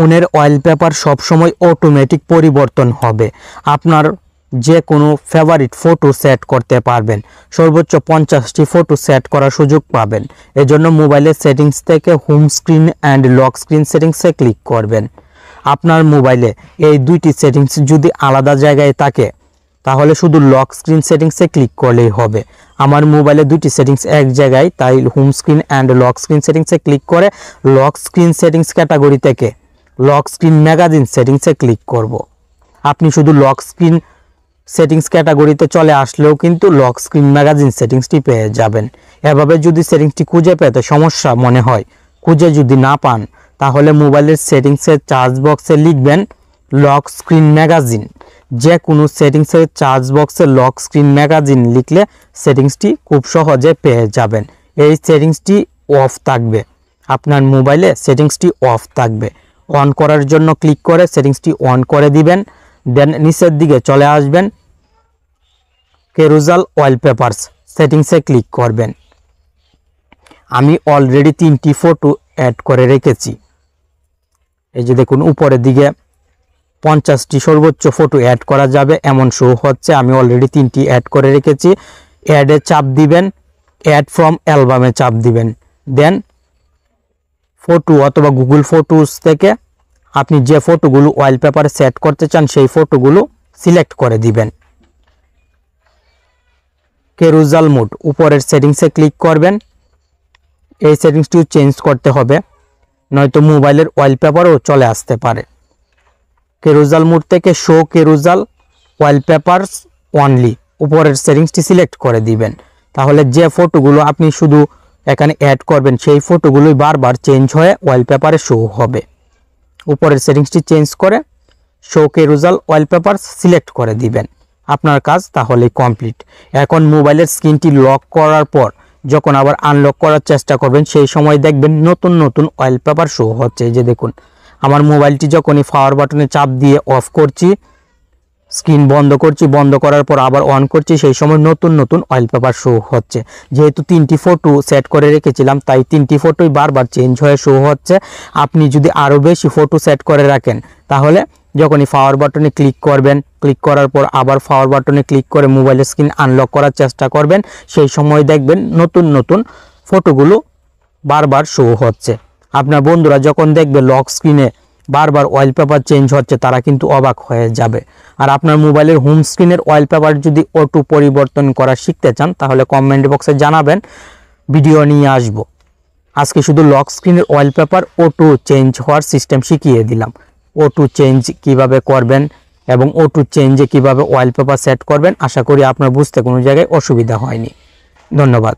ফোনের ওয়ালপেপার সবসময় অটোমেটিক পরিবর্তন হবে। আপনার যে কোনো ফেভারিট ফটো সেট করতে পারবেন, সর্বোচ্চ 50টি ফটো সেট করার সুযোগ পাবেন। এজন্য মোবাইলের সেটিংস থেকে home screen and lock screen সেটিংসে ক্লিক করবেন। আপনার মোবাইলে এই দুইটি সেটিংস যদি আলাদা জায়গায় থাকে তাহলে শুধু লক স্ক্রিন সেটিংসে ক্লিক করলেই হবে। আমার মোবাইলে দুইটি সেটিংস এক জায়গায়, তাই home screen and lock screen সেটিংসে ক্লিক করে লক স্ক্রিন সেটিংস ক্যাটাগরি থেকে লক স্ক্রিন ম্যাগাজিন সেটিংসে ক্লিক করব। আপনি শুধু লক স্ক্রিন সেটিংস ক্যাটাগরিতে চলে আসলেও কিন্তু লক স্ক্রিন ম্যাগাজিন সেটিংসটি পেয়ে যাবেন। এভাবে যদি সেটিংসটি খুঁজে পেতে সমস্যা মনে হয়, খুঁজে যদি না পান, তাহলে মোবাইলের সেটিংসের সার্চ বক্সে লিখবেন লক স্ক্রিন ম্যাগাজিন। যে কোনো সেটিংসের সার্চ বক্সে লক স্ক্রিন ম্যাগাজিন লিখলে সেটিংসটি খুব সহজে পেয়ে যাবেন। এই সেটিংসটি অফ থাকবে, আপনার মোবাইলে সেটিংসটি অফ থাকবে। অন করার জন্য ক্লিক করে সেটিংসটি অন করে দিবেন। দেন নিচের দিকে চলে আসবেন, ক্যারুজাল ওয়ালপেপারস সেটিংসে ক্লিক করবেন। আমি অলরেডি 3টি ফটো অ্যাড করে রেখেছি। এই যে দেখুন উপরের দিকে 50টি সর্বোচ্চ ফটো অ্যাড করা যাবে এমন শো হচ্ছে। আমি অলরেডি 3টি অ্যাড করে রেখেছি। অ্যাডে চাপ দিবেন, অ্যাড ফ্রম অ্যালবামে চাপ দিবেন। দেন ফটো অথবা গুগল ফটোস থেকে আপনি যে ফটোগুলো ওয়ালপেপারে সেট করতে চান সেই ফটোগুলো সিলেক্ট করে দিবেন। ক্যারুজাল মোড উপরের সেটিংসে ক্লিক করবেন। এই সেটিংসটিও চেঞ্জ করতে হবে, নয়তো মোবাইলের ওয়ালপেপারও চলে আসতে পারে। ক্যারুজাল মোড থেকে শো ক্যারুজাল ওয়ালপেপারস অনলি উপরের সেটিংসটি সিলেক্ট করে দিবেন। তাহলে যে ফটোগুলো আপনি শুধু এখানে অ্যাড করবেন সেই ফটোগুলোই বারবার চেঞ্জ হয়ে ওয়ালপেপারে শো হবে। উপরের সেটিংসটি চেঞ্জ করে শো ক্যারুজাল ওয়ালপেপারস সিলেক্ট করে দিবেন। আপনার কাজ তাহলেই কমপ্লিট। এখন মোবাইলের স্ক্রিনটি লক করার পর যখন আবার আনলক করার চেষ্টা করবেন সেই সময় দেখবেন নতুন নতুন ওয়ালপেপার শো হচ্ছে। এই যে দেখুন আমার মোবাইলটি যখনই পাওয়ার বাটনে চাপ দিয়ে অফ করছি, স্ক্রিন বন্ধ করছি, বন্ধ করার পর আবার অন করছি, সেই সময় নতুন নতুন ওয়ালপেপার শো হচ্ছে। যেহেতু 3টি ফটো সেট করে রেখেছিলাম তাই 3টি ফটোই বারবার চেঞ্জ হয়ে শো হচ্ছে। আপনি যদি আরও বেশি ফটো সেট করে রাখেন তাহলে যখনই পাওয়ার বাটনে ক্লিক করবেন, ক্লিক করার পর আবার পাওয়ার বাটনে ক্লিক করে মোবাইলের স্ক্রিন আনলক করার চেষ্টা করবেন, সেই সময় দেখবেন নতুন নতুন ফটোগুলো বারবার শো হচ্ছে। আপনার বন্ধুরা যখন দেখবে লক স্ক্রিনে বারবার ওয়ালপেপার চেঞ্জ হচ্ছে তারা কিন্তু অবাক হয়ে যাবে। আর আপনার মোবাইলের হোম স্ক্রিনের ওয়ালপেপার যদি অটো পরিবর্তন করা শিখতে চান তাহলে কমেন্ট বক্সে জানাবেন, ভিডিও নিয়ে আসব। আজকে শুধু লক স্ক্রিনের ওয়ালপেপার অটো চেঞ্জ হওয়ার সিস্টেম শিখিয়ে দিলাম। অটো চেঞ্জ কিভাবে করবেন এবং অটো চেঞ্জে কিভাবে ওয়ালপেপার সেট করবেন, আশা করি আপনার বুঝতে কোনো জায়গায় অসুবিধা হয়নি। ধন্যবাদ।